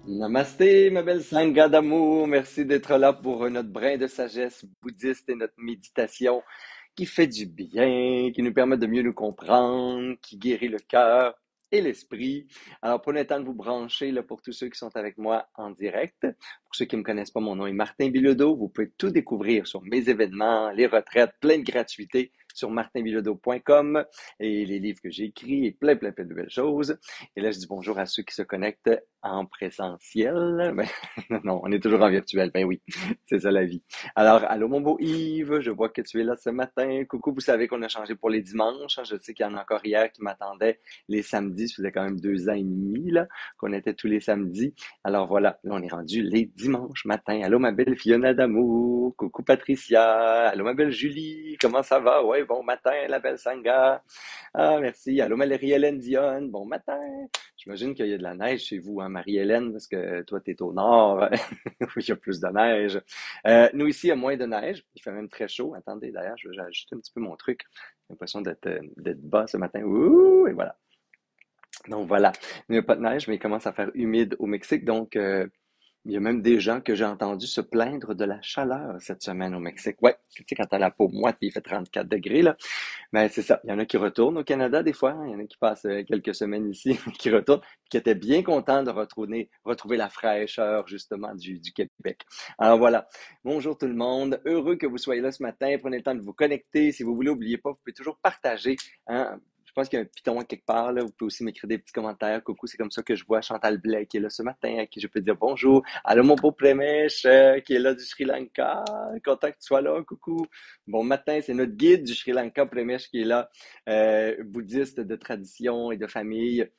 Namasté, ma belle Sangha d'amour. Merci d'être là pour notre brin de sagesse bouddhiste et notre méditation qui fait du bien, qui nous permet de mieux nous comprendre, qui guérit le cœur et l'esprit. Alors, prenez le temps de vous brancher là, pour tous ceux qui sont avec moi en direct. Pour ceux qui ne me connaissent pas, mon nom est Martin Bilodeau. Vous pouvez tout découvrir sur mes événements, les retraites, plein de gratuités sur martinbilodeau.com et les livres que j'ai écrits et plein de belles choses. Et là, je dis bonjour à ceux qui se connectent en présentiel. Ben, non, on est toujours en virtuel. Ben oui, c'est ça la vie. Alors, allô mon beau Yves, je vois que tu es là ce matin. Coucou, vous savez qu'on a changé pour les dimanches. Je sais qu'il y en a encore hier qui m'attendaient les samedis. Ça faisait quand même 2 ans et demi là, qu'on était tous les samedis. Alors voilà, là on est rendu les dimanches matin. Allô ma belle Fiona d'amour. Coucou Patricia. Allô ma belle Julie. Comment ça va? Ouais, bon matin la belle Sangha. Ah, merci. Allô Marie-Hélène Dionne. Bon matin. J'imagine qu'il y a de la neige chez vous, hein, Marie-Hélène, parce que toi, tu es au nord, où il y a plus de neige. Nous, ici, il y a moins de neige. Il fait même très chaud. Attendez, d'ailleurs, je vais ajuster un petit peu mon truc. J'ai l'impression d'être bas ce matin. Ouh, et voilà. Donc, voilà. Il n'y a pas de neige, mais il commence à faire humide au Mexique. Donc, il y a même des gens que j'ai entendus se plaindre de la chaleur cette semaine au Mexique. Ouais, tu sais, quand t'as la peau moite et il fait 34 degrés, là. Mais c'est ça. Il y en a qui retournent au Canada des fois, hein. Il y en a qui passent quelques semaines ici, qui retournent, qui étaient bien contents de retrouver la fraîcheur justement du Québec. Alors voilà. Bonjour tout le monde. Heureux que vous soyez là ce matin. Prenez le temps de vous connecter. Si vous voulez, n'oubliez pas, vous pouvez toujours partager, hein. Je pense qu'il y a un piton quelque part, là. Vous pouvez aussi m'écrire des petits commentaires. Coucou, c'est comme ça que je vois Chantal Blais qui est là ce matin, à qui je peux dire bonjour. Allô, mon beau Prémèche, qui est là du Sri Lanka. Content que tu sois là. Coucou. Bon matin, c'est notre guide du Sri Lanka, Premesh, qui est là, bouddhiste de tradition et de famille,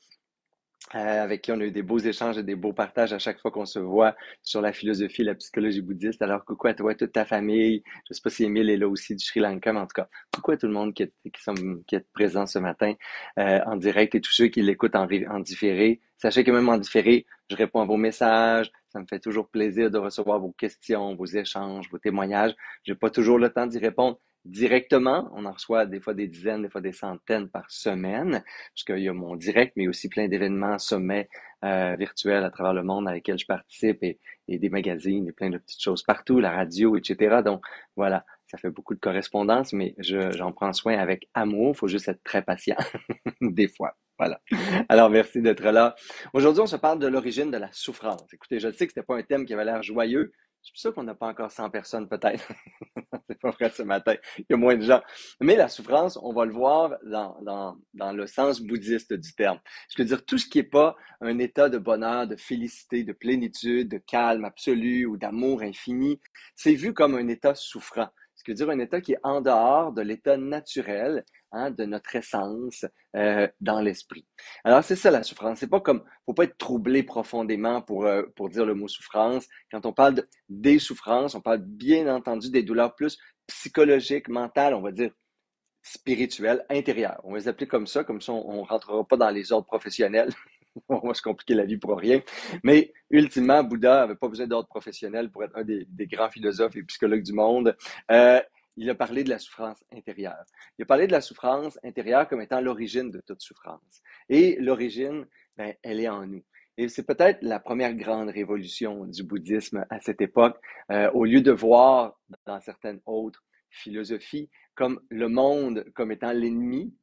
avec qui on a eu des beaux échanges et des beaux partages à chaque fois qu'on se voit sur la philosophie et la psychologie bouddhiste. Alors, coucou à toi et toute ta famille. Je sais pas si Émile est là aussi du Sri Lanka, mais en tout cas, coucou à tout le monde qui est présent ce matin en direct et tous ceux qui l'écoutent en différé. Sachez que même en différé, je réponds à vos messages. Ça me fait toujours plaisir de recevoir vos questions, vos échanges, vos témoignages. J'ai pas toujours le temps d'y répondre directement. On en reçoit des fois des dizaines, des fois des centaines par semaine, puisqu'il y a mon direct, mais aussi plein d'événements, sommets virtuels à travers le monde avec lesquels je participe et des magazines et plein de petites choses partout, la radio, etc. Donc voilà, ça fait beaucoup de correspondance, mais j'en prends soin avec amour. Il faut juste être très patient, des fois. Voilà. Alors, merci d'être là. Aujourd'hui, on se parle de l'origine de la souffrance. Écoutez, je sais que c'était pas un thème qui avait l'air joyeux. C'est pour ça qu'on n'a pas encore 100 personnes, peut-être. C'est pas vrai ce matin. Il y a moins de gens. Mais la souffrance, on va le voir dans le sens bouddhiste du terme. Je veux dire, tout ce qui n'est pas un état de bonheur, de félicité, de plénitude, de calme absolu ou d'amour infini, c'est vu comme un état souffrant. Ce qui veut dire un état qui est en dehors de l'état naturel, hein, de notre essence dans l'esprit. Alors c'est ça la souffrance. C'est pas comme, faut pas être troublé profondément pour dire le mot souffrance. Quand on parle des souffrances, on parle bien entendu des douleurs plus psychologiques, mentales, on va dire spirituelles, intérieures. On va les appeler comme ça on ne rentrera pas dans les ordres professionnels. On va se compliquer la vie pour rien. Mais ultimement, Bouddha avait pas besoin d'ordre professionnel pour être un des grands philosophes et psychologues du monde. Euh, il a parlé de la souffrance intérieure. Il a parlé de la souffrance intérieure comme étant l'origine de toute souffrance. Et l'origine, ben, elle est en nous. Et c'est peut-être la première grande révolution du bouddhisme à cette époque. Au lieu de voir dans certaines autres philosophies comme le monde comme étant l'ennemi,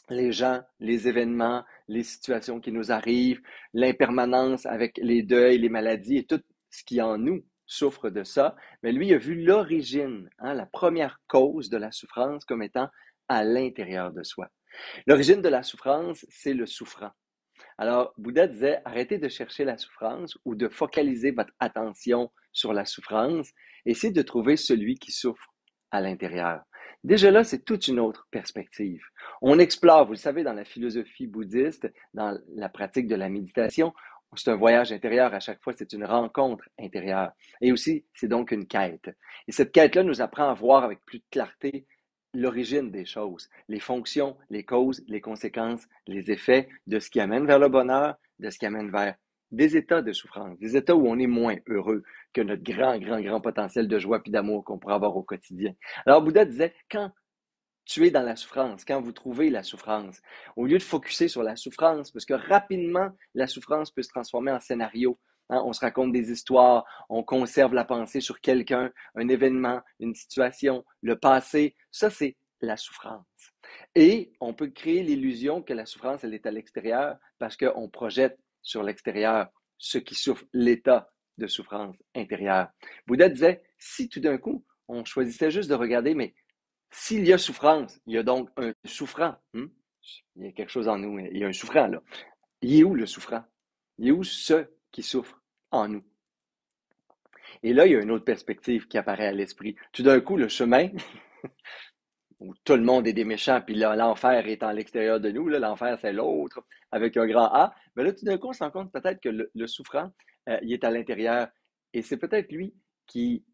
les gens, les événements, les situations qui nous arrivent, l'impermanence avec les deuils, les maladies et tout ce qui en nous souffre de ça, mais lui a vu l'origine, hein, la première cause de la souffrance comme étant à l'intérieur de soi. L'origine de la souffrance, c'est le souffrant. Alors, Bouddha disait, arrêtez de chercher la souffrance ou de focaliser votre attention sur la souffrance, essayez de trouver celui qui souffre à l'intérieur. Déjà là, c'est toute une autre perspective. On explore, vous le savez, dans la philosophie bouddhiste, dans la pratique de la méditation, c'est un voyage intérieur à chaque fois, c'est une rencontre intérieure. Et aussi, c'est donc une quête. Et cette quête-là nous apprend à voir avec plus de clarté l'origine des choses, les fonctions, les causes, les conséquences, les effets de ce qui amène vers le bonheur, de ce qui amène vers des états de souffrance, des états où on est moins heureux que notre grand potentiel de joie puis d'amour qu'on pourrait avoir au quotidien. Alors Bouddha disait, quand tu es dans la souffrance, quand vous trouvez la souffrance, au lieu de focuser sur la souffrance, parce que rapidement, la souffrance peut se transformer en scénario Hein? On se raconte des histoires, on conserve la pensée sur quelqu'un, un événement, une situation, le passé. Ça, c'est la souffrance. Et on peut créer l'illusion que la souffrance, elle est à l'extérieur parce qu'on projette sur l'extérieur ce qui souffre, l'état de souffrance intérieure. Bouddha disait, si tout d'un coup, on choisissait juste de regarder, mais s'il y a souffrance, il y a donc un souffrant. Il y a quelque chose en nous, il y a un souffrant là. Il est où le souffrant? Il est où ce qui souffre en nous? Et là, il y a une autre perspective qui apparaît à l'esprit. Tout d'un coup, le chemin où tout le monde est des méchants, puis là, l'enfer est en l'extérieur de nous, là, l'enfer c'est l'autre, avec un grand A, mais là, tout d'un coup, on se rend compte peut-être que le souffrant, il est à l'intérieur, et c'est peut-être lui qui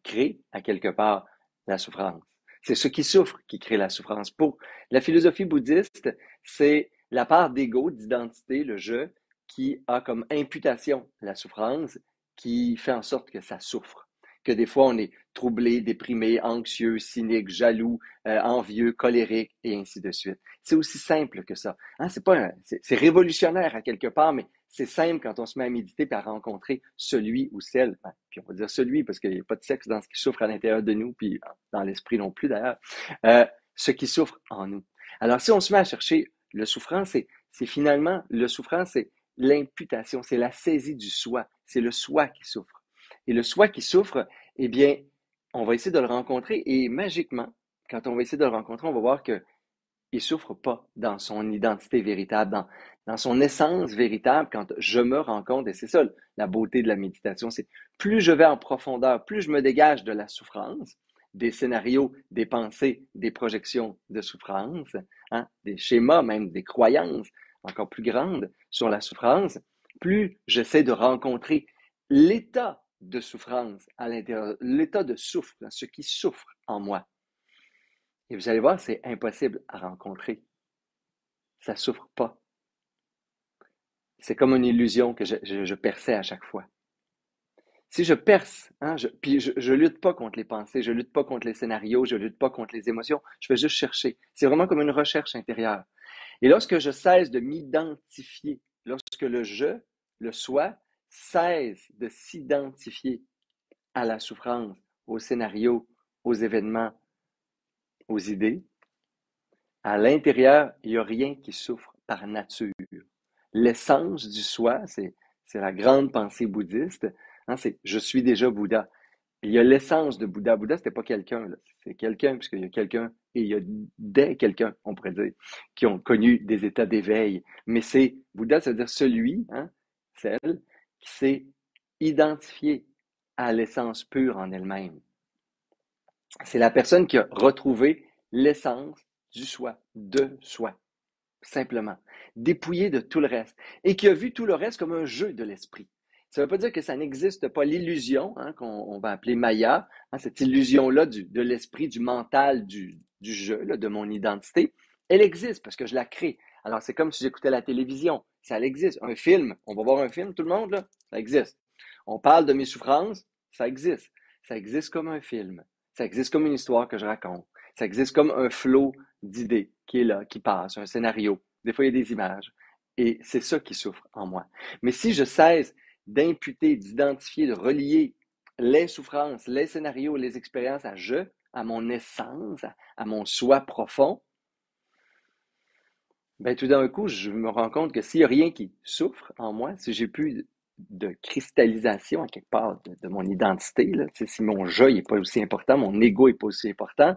crée à quelque part la souffrance. C'est ce qui souffre qui crée la souffrance. Pour la philosophie bouddhiste, c'est la part d'ego, d'identité, le je, qui a comme imputation la souffrance, qui fait en sorte que ça souffre. Que des fois, on est troublé, déprimé, anxieux, cynique, jaloux, envieux, colérique, et ainsi de suite. C'est aussi simple que ça. Hein? C'est révolutionnaire à quelque part, mais c'est simple quand on se met à méditer et à rencontrer celui ou celle. Puis on va dire celui parce qu'il n'y a pas de sexe dans ce qui souffre à l'intérieur de nous, puis dans l'esprit non plus d'ailleurs. Ce qui souffre en nous. Alors si on se met à chercher le souffrant, c'est finalement, le souffrant, c'est l'imputation, c'est la saisie du soi, c'est le soi qui souffre. Et le soi qui souffre, eh bien, on va essayer de le rencontrer et magiquement, quand on va essayer de le rencontrer, on va voir qu'il ne souffre pas dans son identité véritable, dans son essence véritable quand je me rends compte, et c'est ça la beauté de la méditation, c'est plus je vais en profondeur, plus je me dégage de la souffrance, des scénarios, des pensées, des projections de souffrance, hein, des schémas, même des croyances encore plus grandes sur la souffrance, plus j'essaie de rencontrer l'état de souffrance à l'intérieur, l'état de souffre, ce qui souffre en moi. Et vous allez voir, c'est impossible à rencontrer. Ça ne souffre pas. C'est comme une illusion que je perçais à chaque fois. Si je perce, hein, puis je lutte pas contre les pensées, je lutte pas contre les scénarios, je lutte pas contre les émotions, je vais juste chercher. C'est vraiment comme une recherche intérieure. Et lorsque je cesse de m'identifier, lorsque le je, le soi, cesse de s'identifier à la souffrance, aux scénarios, aux événements, aux idées, à l'intérieur, il n'y a rien qui souffre par nature. L'essence du soi, c'est la grande pensée bouddhiste, hein, c'est je suis déjà Bouddha. Il y a l'essence de Bouddha. Bouddha, c'était pas quelqu'un, c'est quelqu'un, puisqu'il y a quelqu'un et il y a des quelqu'un, on pourrait dire, qui ont connu des états d'éveil. Mais c'est Bouddha, ça veut dire celui, hein, celle qui s'est identifié à l'essence pure en elle-même. C'est la personne qui a retrouvé l'essence du soi, de soi, simplement, dépouillé de tout le reste, et qui a vu tout le reste comme un jeu de l'esprit. Ça ne veut pas dire que ça n'existe pas, l'illusion, hein, qu'on va appeler Maya, hein, cette illusion-là de l'esprit, du mental, du jeu, là, de mon identité, elle existe parce que je la crée. Alors, c'est comme si j'écoutais la télévision, ça existe. Un film, on va voir un film, tout le monde, là, ça existe. On parle de mes souffrances, ça existe. Ça existe comme un film. Ça existe comme une histoire que je raconte. Ça existe comme un flot d'idées qui est là, qui passe, un scénario. Des fois, il y a des images. Et c'est ça qui souffre en moi. Mais si je cesse d'imputer, d'identifier, de relier les souffrances, les scénarios, les expériences à je, à mon essence, à mon soi profond, ben tout d'un coup, je me rends compte que s'il n'y a rien qui souffre en moi, si j'ai plus de cristallisation à quelque part de mon identité, là, si mon je n'est pas aussi important, mon ego n'est pas aussi important,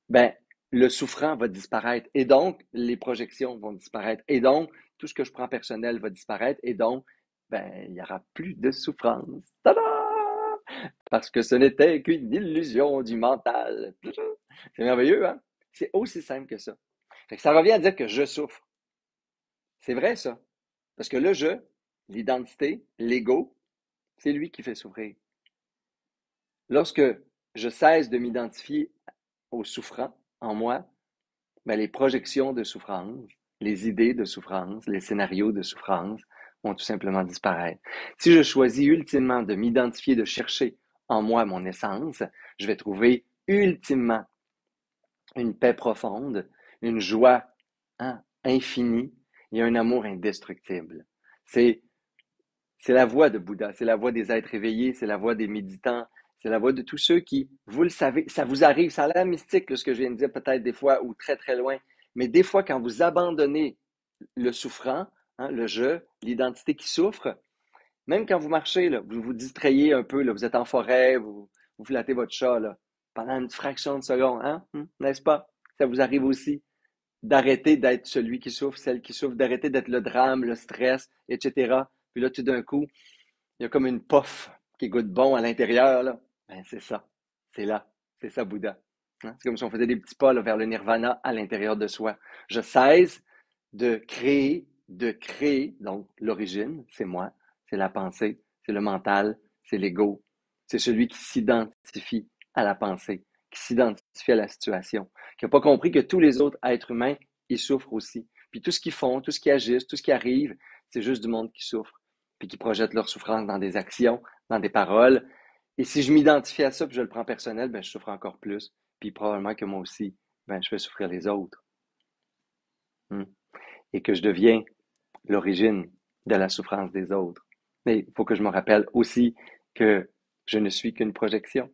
ben le souffrant va disparaître et donc les projections vont disparaître et donc tout ce que je prends personnel va disparaître et donc ben il n'y aura plus de souffrance. Tada! Parce que ce n'était qu'une illusion du mental. C'est merveilleux, hein? C'est aussi simple que ça. Fait que ça revient à dire que je souffre. C'est vrai ça. Parce que le je, l'identité, l'ego, c'est lui qui fait souffrir. Lorsque je cesse de m'identifier au souffrant en moi, ben, les projections de souffrance, les idées de souffrance, les scénarios de souffrance vont tout simplement disparaître. Si je choisis ultimement de m'identifier, de chercher en moi mon essence, je vais trouver ultimement une paix profonde, une joie, hein, infinie et un amour indestructible. C'est C'est la voix de Bouddha, c'est la voix des êtres éveillés, c'est la voix des méditants, c'est la voix de tous ceux qui, vous le savez, ça vous arrive, ça a l'air mystique, là, ce que je viens de dire peut-être des fois, ou très très loin, mais des fois quand vous abandonnez le souffrant, hein, le je, l'identité qui souffre, même quand vous marchez, là, vous vous distrayez un peu, là, vous êtes en forêt, vous flattez votre chat là, pendant une fraction de seconde, hein? N'est-ce pas? Ça vous arrive aussi d'arrêter d'être celui qui souffre, celle qui souffre, d'arrêter d'être le drame, le stress, etc. Puis là, tout d'un coup, il y a comme une puff qui goûte bon à l'intérieur. Là. Ben, c'est ça. C'est là. C'est ça, Bouddha. Hein? C'est comme si on faisait des petits pas là, vers le nirvana à l'intérieur de soi. Je cesse de créer, donc l'origine, c'est moi, c'est la pensée, c'est le mental, c'est l'ego, c'est celui qui s'identifie à la pensée, qui s'identifie à la situation, qui n'a pas compris que tous les autres êtres humains, ils souffrent aussi. Puis tout ce qu'ils font, tout ce qui agissent, tout ce qui arrive, c'est juste du monde qui souffre, puis qui projette leur souffrance dans des actions, dans des paroles. Et si je m'identifie à ça, puis je le prends personnel, ben je souffre encore plus. Puis probablement que moi aussi, ben je fais souffrir les autres. Hmm. Et que je deviens l'origine de la souffrance des autres. Mais il faut que je me rappelle aussi que je ne suis qu'une projection.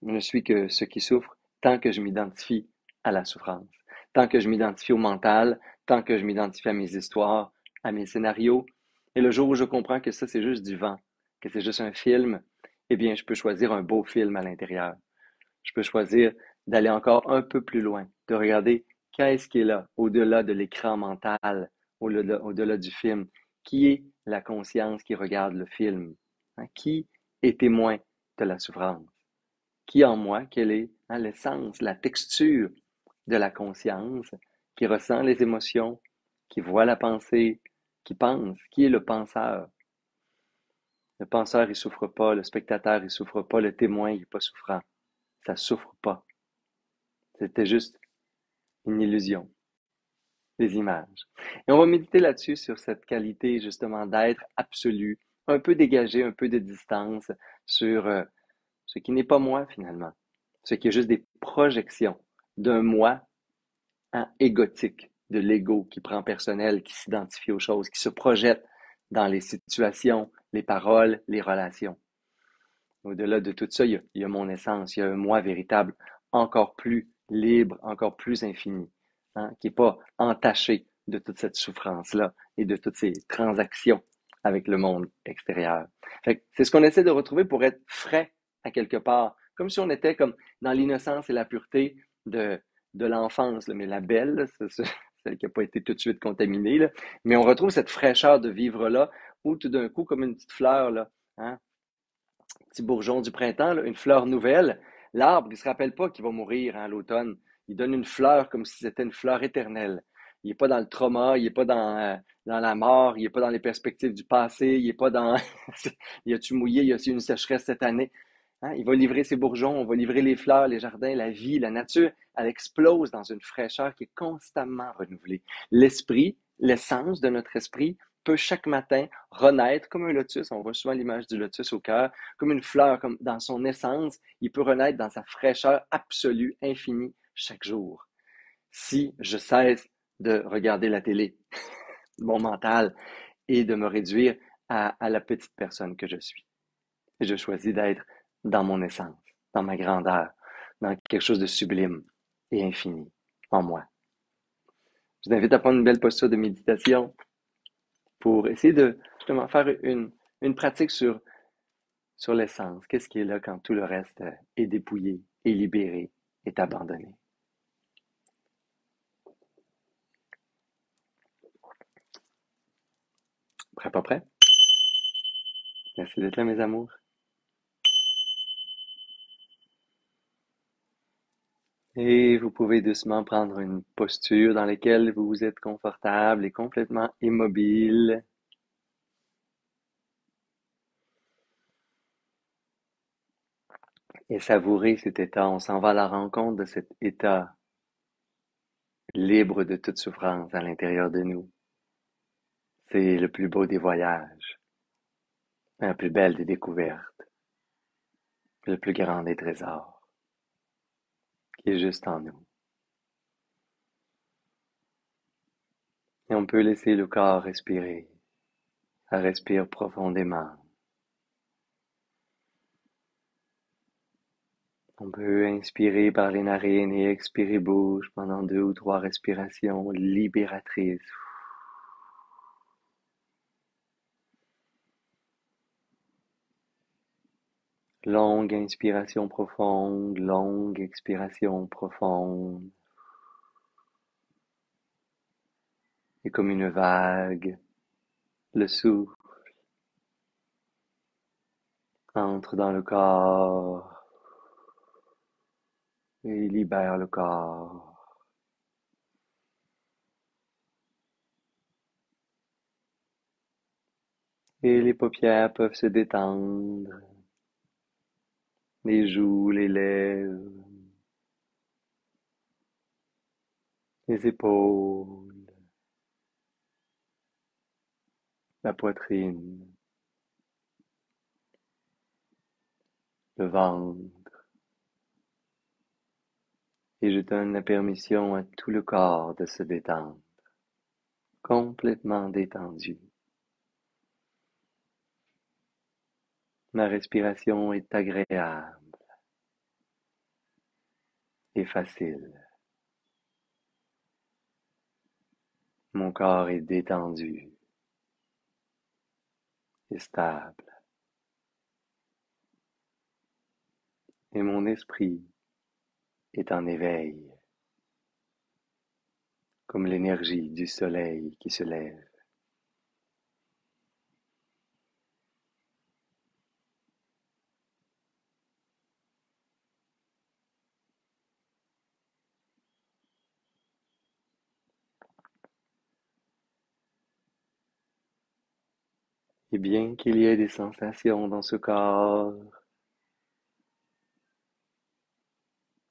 Je ne suis que ce qui souffre tant que je m'identifie à la souffrance, tant que je m'identifie au mental, tant que je m'identifie à mes histoires, à mes scénarios. Et le jour où je comprends que ça, c'est juste du vent, que c'est juste un film, eh bien, je peux choisir un beau film à l'intérieur. Je peux choisir d'aller encore un peu plus loin, de regarder qu'est-ce qui est là, au-delà de l'écran mental, au-delà du film. Qui est la conscience qui regarde le film? Hein? Qui est témoin de la souffrance? Qui en moi, quelle est hein, l'essence, la texture de la conscience qui ressent les émotions, qui voit la pensée, qui pense? Qui est le penseur? Le penseur, il souffre pas, le spectateur, il souffre pas, le témoin, il est pas souffrant. Ça souffre pas. C'était juste une illusion, des images. Et on va méditer là-dessus, sur cette qualité justement d'être absolu, un peu dégagé, un peu de distance sur ce qui n'est pas moi finalement, ce qui est juste des projections d'un moi hein, égotique, de l'ego qui prend personnel, qui s'identifie aux choses, qui se projette dans les situations, les paroles, les relations. Au-delà de tout ça, il y a mon essence, il y a un moi véritable, encore plus libre, encore plus infini, hein, qui n'est pas entaché de toute cette souffrance-là et de toutes ces transactions avec le monde extérieur. C'est ce qu'on essaie de retrouver pour être frais à quelque part, comme si on était comme dans l'innocence et la pureté de, de l'enfance, mais la belle, celle qui n'a pas été tout de suite contaminée, là. Mais on retrouve cette fraîcheur de vivre-là, où tout d'un coup, comme une petite fleur, là, hein, petit bourgeon du printemps, là, une fleur nouvelle. L'arbre, il ne se rappelle pas qu'il va mourir hein, à l'automne. Il donne une fleur comme si c'était une fleur éternelle. Il n'est pas dans le trauma, il n'est pas dans la mort, il n'est pas dans les perspectives du passé, il n'est pas dans y a-tu mouillé, y a-tu une sécheresse cette année. Hein? Il va livrer ses bourgeons, on va livrer les fleurs, les jardins, la vie, la nature. Elle explose dans une fraîcheur qui est constamment renouvelée. L'esprit, l'essence de notre esprit, peut chaque matin renaître comme un lotus. On voit souvent l'image du lotus au cœur, comme une fleur, comme dans son essence. Il peut renaître dans sa fraîcheur absolue, infinie, chaque jour. Si je cesse de regarder la télé, mon mental, et de me réduire à la petite personne que je suis. Et je choisis d'être dans mon essence, dans ma grandeur, dans quelque chose de sublime et infini en moi. Je vous invite à prendre une belle posture de méditation pour essayer de justement faire une pratique sur l'essence. Qu'est-ce qui est là quand tout le reste est dépouillé, est libéré, est abandonné? Prêt, pas prêt? Merci d'être là, mes amours. Et vous pouvez doucement prendre une posture dans laquelle vous êtes confortable et complètement immobile. Et savourer cet état. On s'en va à la rencontre de cet état libre de toute souffrance à l'intérieur de nous. C'est le plus beau des voyages, la plus belle des découvertes, le plus grand des trésors, qui est juste en nous. Et on peut laisser le corps respirer Respire profondément. On peut inspirer par les narines et expirer bouche pendant 2 ou 3 respirations libératrices. Longue inspiration profonde, longue expiration profonde. Et comme une vague, le souffle entre dans le corps et libère le corps. Et les paupières peuvent se détendre, les joues, les lèvres, les épaules, la poitrine, le ventre. Et je donne la permission à tout le corps de se détendre, complètement détendu. Ma respiration est agréable et facile. Mon corps est détendu et stable. Et mon esprit est en éveil, comme l'énergie du soleil qui se lève. Et bien qu'il y ait des sensations dans ce corps,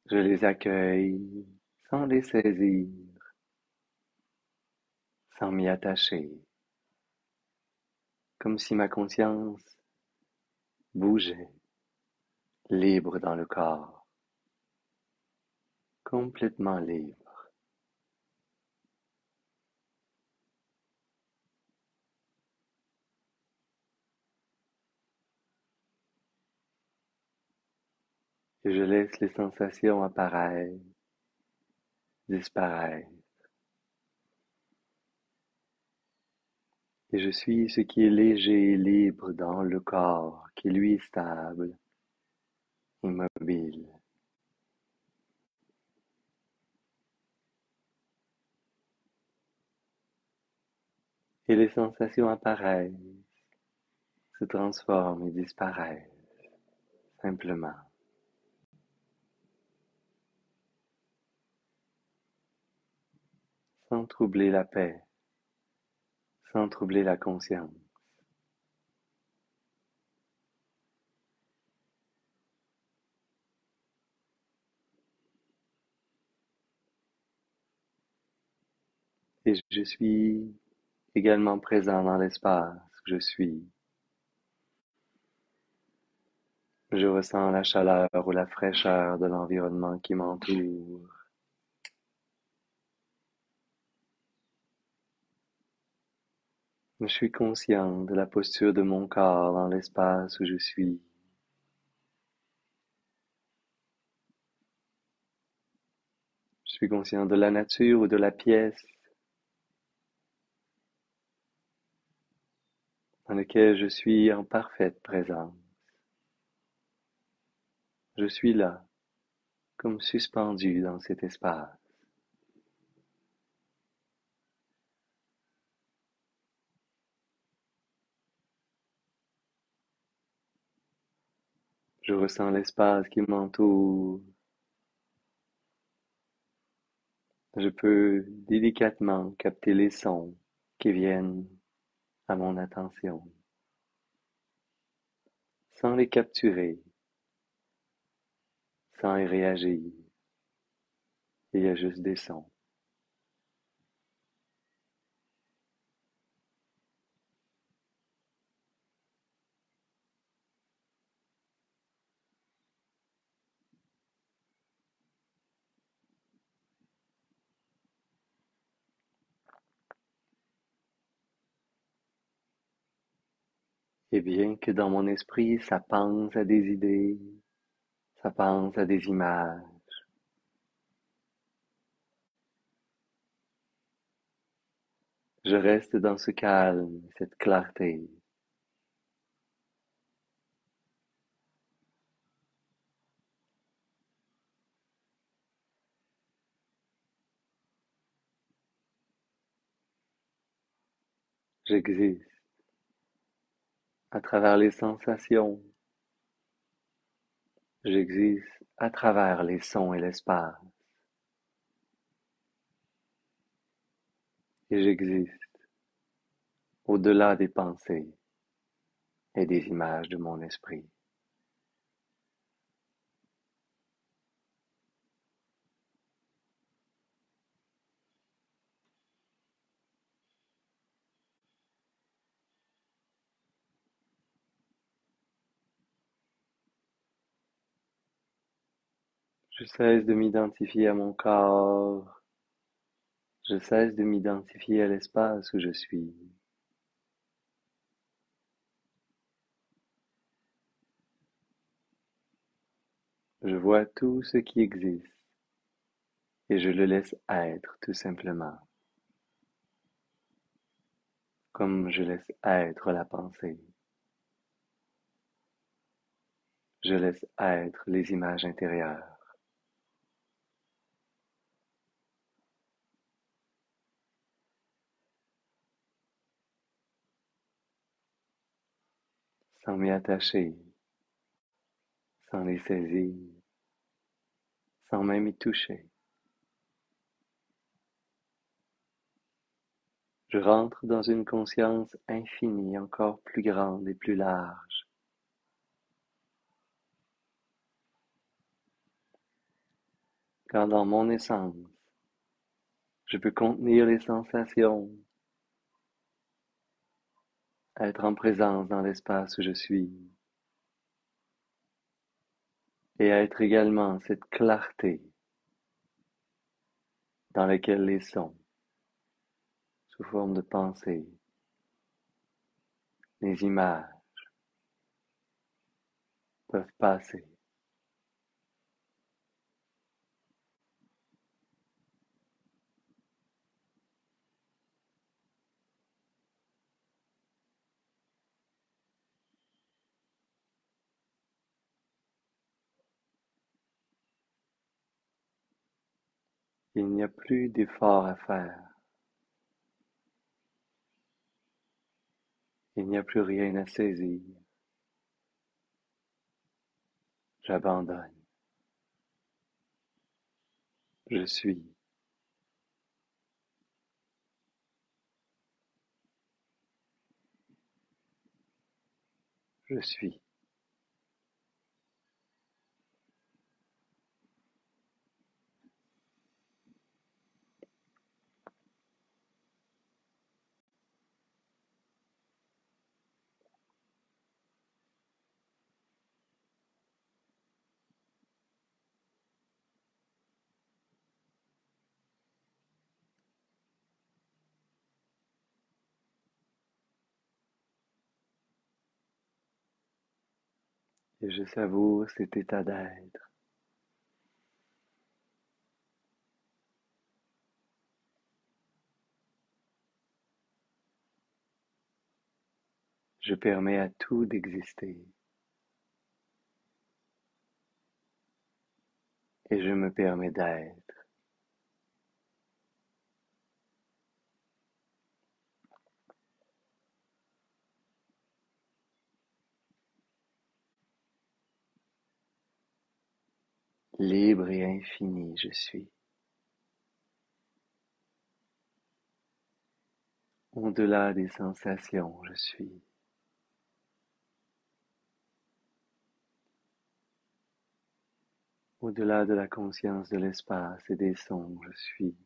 je les accueille sans les saisir, sans m'y attacher, comme si ma conscience bougeait, libre dans le corps, complètement libre. Et je laisse les sensations apparaître, disparaître. Et je suis ce qui est léger et libre dans le corps, qui lui est stable, immobile. Et les sensations apparaissent, se transforment et disparaissent, simplement. Sans troubler la paix, sans troubler la conscience. Et je suis également présent dans l'espace où je suis. Je ressens la chaleur ou la fraîcheur de l'environnement qui m'entoure. Je suis conscient de la posture de mon corps dans l'espace où je suis. Je suis conscient de la nature ou de la pièce dans laquelle je suis en parfaite présence. Je suis là, comme suspendu dans cet espace. Je ressens l'espace qui m'entoure. Je peux délicatement capter les sons qui viennent à mon attention, sans les capturer, sans y réagir. Il y a juste des sons. Et bien que dans mon esprit, ça pense à des idées, ça pense à des images, je reste dans ce calme, cette clarté. J'existe à travers les sensations, j'existe à travers les sons et l'espace, et j'existe au-delà des pensées et des images de mon esprit. Je cesse de m'identifier à mon corps, je cesse de m'identifier à l'espace où je suis. Je vois tout ce qui existe et je le laisse être tout simplement, comme je laisse être la pensée. Je laisse être les images intérieures. Sans m'y attacher, sans les saisir, sans même y toucher. Je rentre dans une conscience infinie, encore plus grande et plus large, quand dans mon essence, je peux contenir les sensations, être en présence dans l'espace où je suis, et être également cette clarté dans laquelle les sons, sous forme de pensée, les images peuvent passer. Il n'y a plus d'effort à faire. Il n'y a plus rien à saisir. J'abandonne. Je suis. Je suis. Et je savoure cet état d'être. Je permets à tout d'exister. Et je me permets d'être. Libre et infini, je suis. Au-delà des sensations, je suis. Au-delà de la conscience de l'espace et des sons, je suis.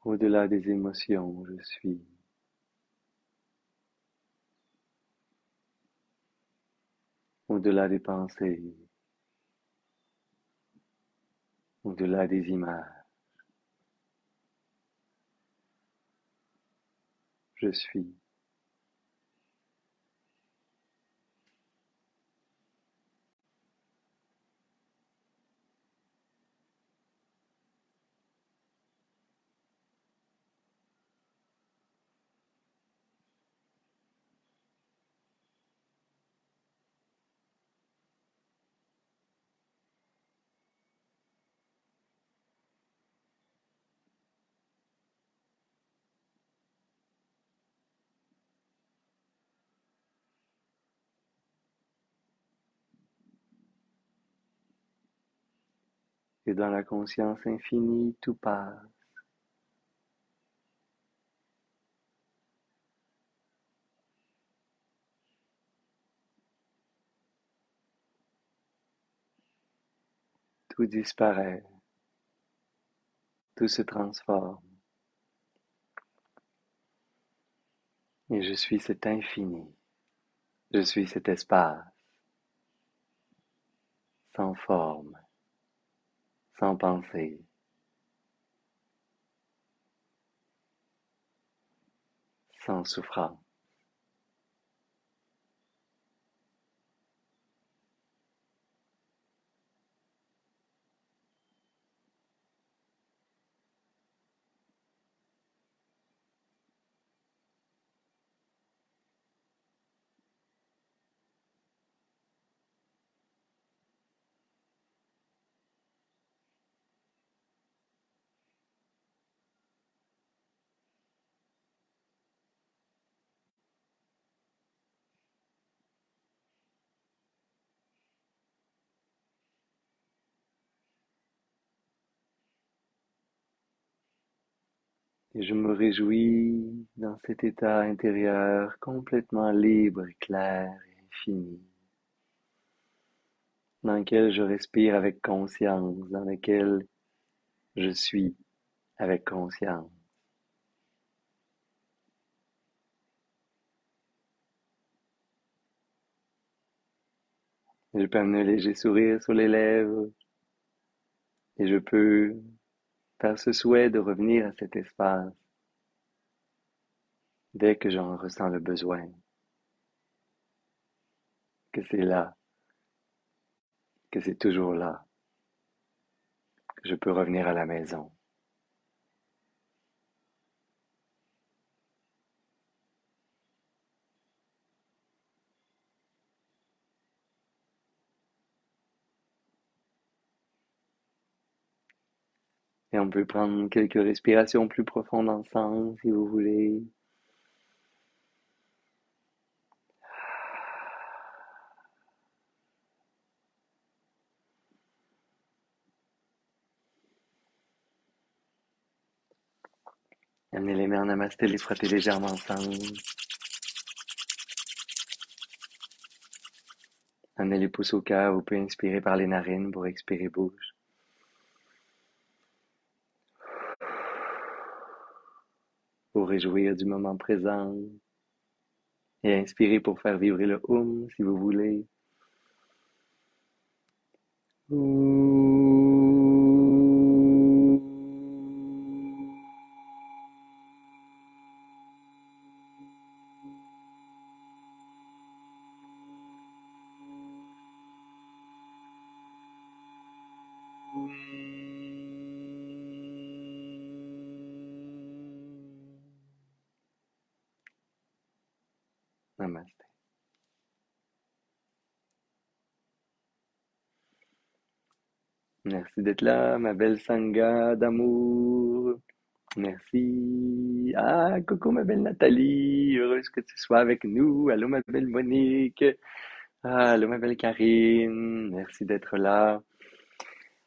Au-delà des émotions, je suis. Au-delà des pensées, au-delà des images, Je suis. Et dans la conscience infinie, tout passe. Tout disparaît. Tout se transforme. Et je suis cet infini. Je suis cet espace, sans forme, sans pensée, sans souffrance. Et je me réjouis dans cet état intérieur complètement libre, clair et infini, dans lequel je respire avec conscience, dans lequel je suis avec conscience. Je peux amener un léger sourire sur les lèvres et je peux faire ce souhait de revenir à cet espace dès que j'en ressens le besoin, que c'est là, que c'est toujours là, que je peux revenir à la maison. Et on peut prendre quelques respirations plus profondes ensemble si vous voulez. Amenez les mains en namasté, les frotter légèrement ensemble. Amenez les pouces au cœur, vous pouvez inspirer par les narines pour expirer bouche. Pour réjouir du moment présent. Et inspirez pour faire vibrer le si vous voulez. Namaste. Merci d'être là, ma belle Sangha d'amour. Merci. Ah, coucou ma belle Nathalie, heureuse que tu sois avec nous. Allô ma belle Monique. Ah, allô ma belle Karine, merci d'être là.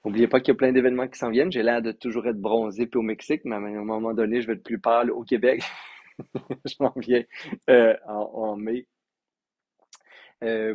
N'oubliez pas qu'il y a plein d'événements qui s'en viennent. J'ai l'air de toujours être bronzé puis au Mexique, mais à un moment donné, je vais être plus pâle au Québec. Je m'en viens en mai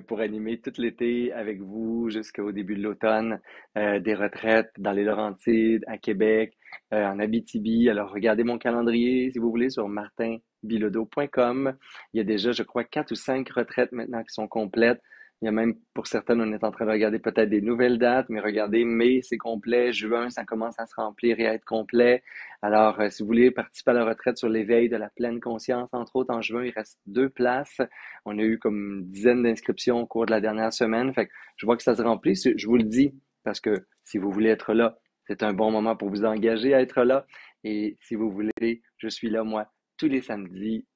pour animer tout l'été avec vous jusqu'au début de l'automne, des retraites dans les Laurentides, à Québec, en Abitibi. Alors regardez mon calendrier si vous voulez sur martinbilodeau.com. Il y a déjà, je crois, 4 ou 5 retraites maintenant qui sont complètes. Il y a même, pour certaines, on est en train de regarder peut-être des nouvelles dates, mais regardez, mai, c'est complet, juin, ça commence à se remplir et à être complet. Alors, si vous voulez participer à la retraite sur l'éveil de la pleine conscience, entre autres, en juin, il reste 2 places. On a eu comme une dizaine d'inscriptions au cours de la dernière semaine. Fait que je vois que ça se remplit. Je vous le dis, parce que si vous voulez être là, c'est un bon moment pour vous engager à être là. Et si vous voulez, je suis là, moi, tous les samedis.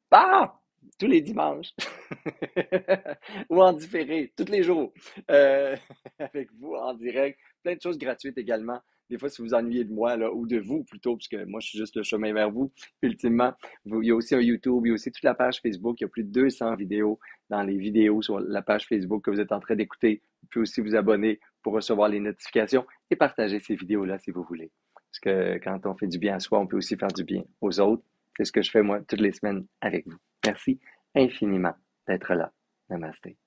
Tous les dimanches. Ou en différé, tous les jours. Euh, avec vous en direct. Plein de choses gratuites également. Des fois, si vous ennuyez de moi, là, ou de vous plutôt, puisque moi, je suis juste le chemin vers vous, ultimement. Il y a aussi un YouTube, il y a aussi toute la page Facebook. Il y a plus de 200 vidéos dans les vidéos sur la page Facebook que vous êtes en train d'écouter. Vous pouvez aussi vous abonner pour recevoir les notifications et partager ces vidéos-là si vous voulez. Parce que quand on fait du bien à soi, on peut aussi faire du bien aux autres. C'est ce que je fais moi toutes les semaines avec vous. Merci infiniment d'être là. Namasté.